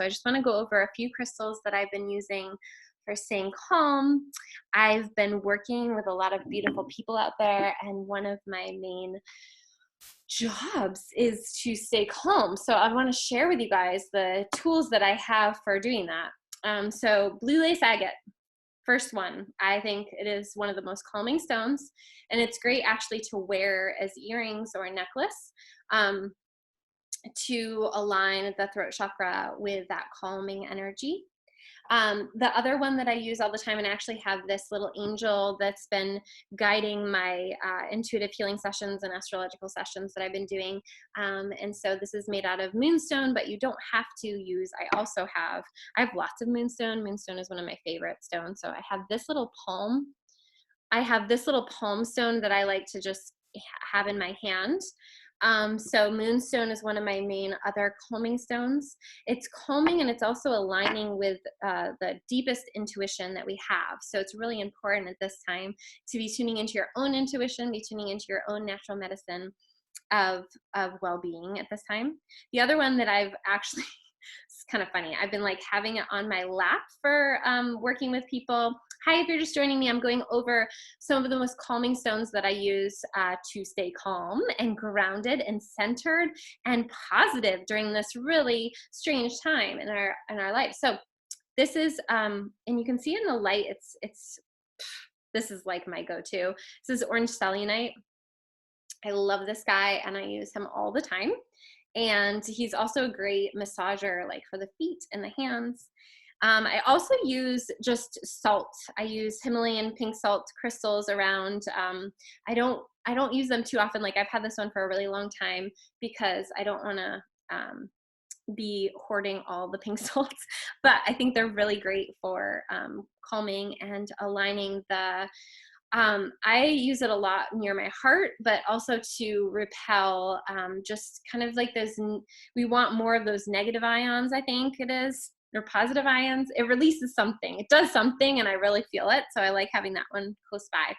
So I just want to go over a few crystals that I've been using for staying calm. I've been working with a lot of beautiful people out there, and one of my main jobs is to stay calm. So I want to share with you guys the tools that I have for doing that. So blue lace agate, first one. I think it is one of the most calming stones, and it's great actually to wear as earrings or a necklace to align the throat chakra with that calming energy. The other one that I use all the time, and I actually have this little angel that's been guiding my intuitive healing sessions and astrological sessions that I've been doing. And so this is made out of Moonstone, but you don't have to use, I have lots of Moonstone. Moonstone is one of my favorite stones. So I have this little palm. I have this little palm stone that I like to just have in my hand. So Moonstone is one of my main other calming stones. It's calming, and it's also aligning with the deepest intuition that we have. So it's really important at this time to be tuning into your own intuition, be tuning into your own natural medicine of well-being at this time. The other one that I've actually, it's kind of funny, I've been like having it on my lap for working with people. Hi, if you're just joining me, I'm going over some of the most calming stones that I use to stay calm and grounded and centered and positive during this really strange time in our life. So this is, and you can see in the light, this is like my go-to. This is orange selenite. I love this guy, and I use him all the time. And he's also a great massager, like for the feet and the hands. I also use just salt. I use Himalayan pink salt crystals around. I don't use them too often. Like I've had this one for a really long time because I don't want to be hoarding all the pink salts, but I think they're really great for calming and aligning the I use it a lot near my heart, but also to repel just kind of like those, we want more of those negative ions, I think it is, or positive ions. It releases something. It does something, and I really feel it. So I like having that one close by.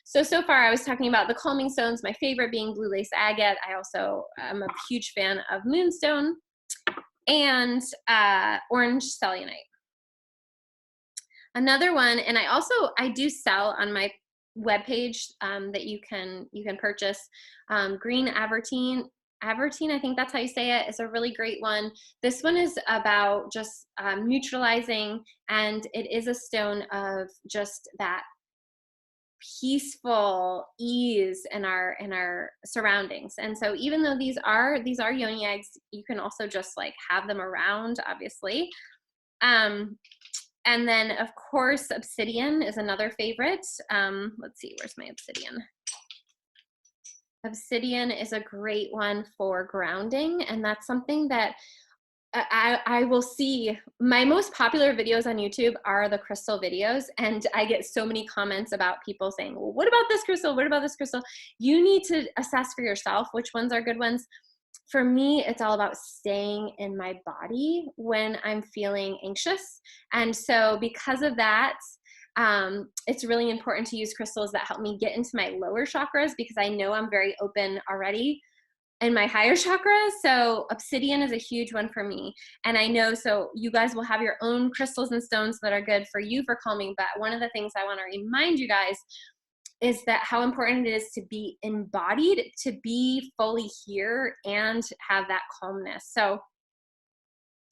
So far I was talking about the calming stones, my favorite being blue lace agate. I also am a huge fan of Moonstone and orange selenite. Another one, and I do sell on my webpage that you can purchase, green Aventurine, I think that's how you say it, is a really great one. This one is about just neutralizing, and it is a stone of just that peaceful ease in our surroundings. And so even though these are yoni eggs, you can also just like have them around, obviously. And then, of course, obsidian is another favorite. Let's see, where's my obsidian? Obsidian is a great one for grounding, and that's something that I will see. My most popular videos on YouTube are the crystal videos, and I get so many comments about people saying, well, what about this crystal? What about this crystal? You need to assess for yourself which ones are good ones. For me, it's all about staying in my body when I'm feeling anxious. And so because of that, it's really important to use crystals that help me get into my lower chakras, because I know I'm very open already in my higher chakras. So obsidian is a huge one for me. And I know, so you guys will have your own crystals and stones that are good for you for calming. But one of the things I want to remind you guys is that how important it is to be embodied, to be fully here and have that calmness. So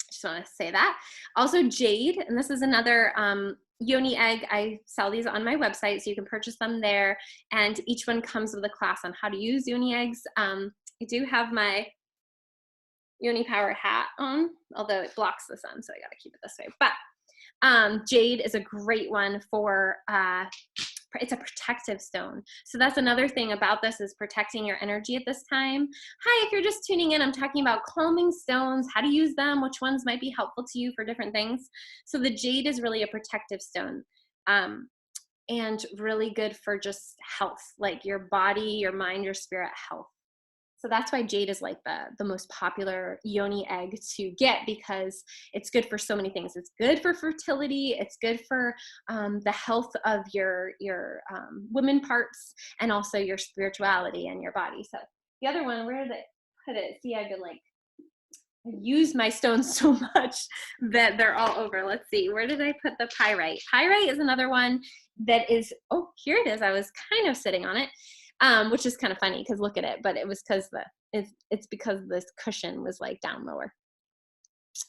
just want to say that. Also Jade, and this is another yoni egg. I sell these on my website, so you can purchase them there. And each one comes with a class on how to use yoni eggs. I do have my yoni power hat on, although it blocks the sun, so I got to keep it this way. But Jade is a great one for it's a protective stone. So that's another thing about this, is protecting your energy at this time. Hi, if you're just tuning in, I'm talking about calming stones, how to use them, which ones might be helpful to you for different things. So the jade is really a protective stone, and really good for just health, like your body, your mind, your spirit health. So that's why jade is like the most popular yoni egg to get, because it's good for so many things. It's good for fertility. It's good for the health of your women parts, and also your spirituality and your body. So the other one, where did I put it? See, I've been like use my stones so much that they're all over. Let's see, where did I put the pyrite? Pyrite is another one that is, oh, here it is. I was kind of sitting on it, which is kind of funny because look at it, but it was because it's because this cushion was like down lower.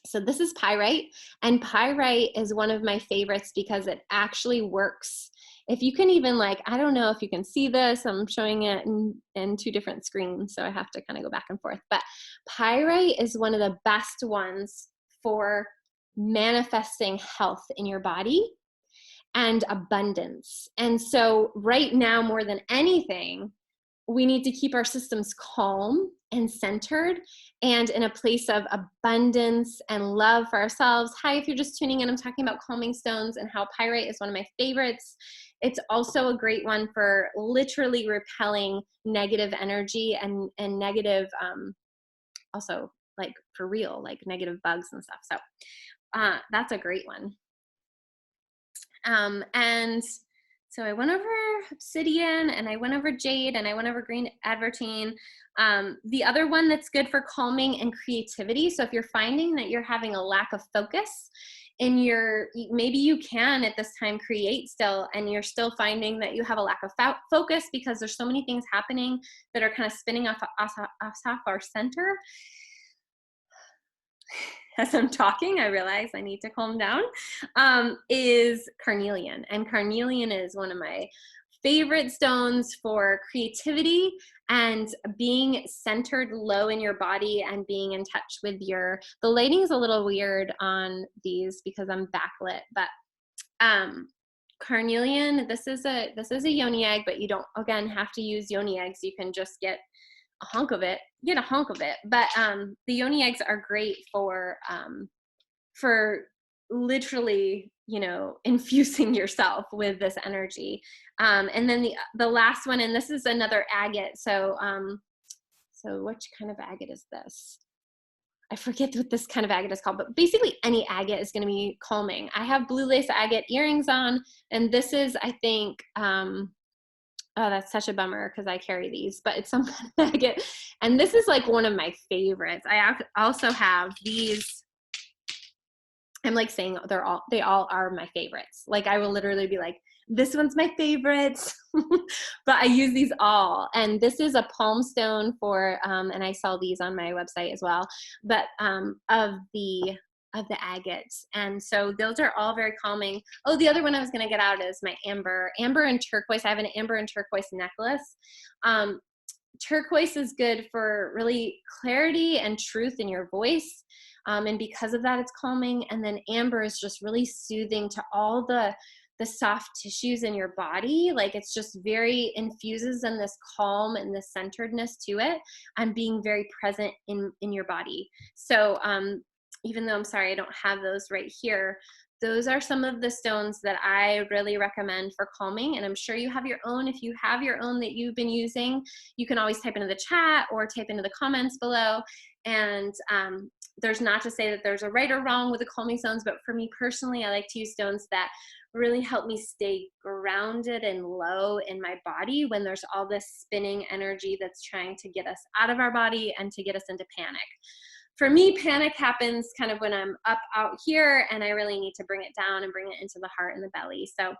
So this is pyrite, and pyrite is one of my favorites because it actually works. If you can even like, I don't know if you can see this, I'm showing it in two different screens, so I have to kind of go back and forth, but pyrite is one of the best ones for manifesting health in your body and abundance. And so right now, more than anything, we need to keep our systems calm and centered and in a place of abundance and love for ourselves. Hi, if you're just tuning in, I'm talking about calming stones and how pyrite is one of my favorites. It's also a great one for literally repelling negative energy and negative, also like for real, like negative bugs and stuff. So that's a great one. And so I went over Obsidian, and I went over Jade, and I went over green Aventurine. The other one that's good for calming and creativity. So if you're finding that you're having a lack of focus in your, maybe you can at this time create still, and you're still finding that you have a lack of focus because there's so many things happening that are kind of spinning off our center. As I'm talking, I realize I need to calm down, is Carnelian. And Carnelian is one of my favorite stones for creativity and being centered low in your body and being in touch with the lighting is a little weird on these because I'm backlit, but Carnelian, this is a yoni egg, but you don't, again, have to use yoni eggs. You can just get a hunk of it, but the yoni eggs are great for literally, you know, infusing yourself with this energy. And then the last one, and this is another agate. So so which kind of agate is this? I forget what this kind of agate is called, but basically any agate is going to be calming. I have blue lace agate earrings on, and this is, I think, oh, that's such a bummer because I carry these, but it's some kind of agate. And this is like one of my favorites. I also have these. I'm like saying they all are my favorites. Like I will literally be like, this one's my favorite, but I use these all. And this is a palm stone for, and I sell these on my website as well, but of the agates. And so those are all very calming. Oh, the other one I was going to get out is my amber and turquoise. I have an amber and turquoise necklace. Turquoise is good for really clarity and truth in your voice. And because of that, it's calming. And then amber is just really soothing to all the soft tissues in your body. Like it's just very infuses in this calm and this centeredness to it and being very present in your body. So even though I'm sorry, I don't have those right here, those are some of the stones that I really recommend for calming. And I'm sure you have your own. If you have your own that you've been using, you can always type into the chat or type into the comments below. And there's not to say that there's a right or wrong with the calming stones, but for me personally, I like to use stones that really help me stay grounded and low in my body when there's all this spinning energy that's trying to get us out of our body and to get us into panic. For me, panic happens kind of when I'm up out here and I really need to bring it down and bring it into the heart and the belly. So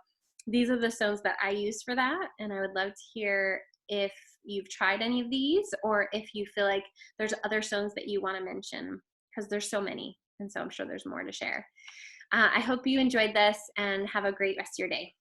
these are the stones that I use for that. And I would love to hear if you've tried any of these or if you feel like there's other stones that you want to mention, because there's so many. And so I'm sure there's more to share. I hope you enjoyed this and have a great rest of your day.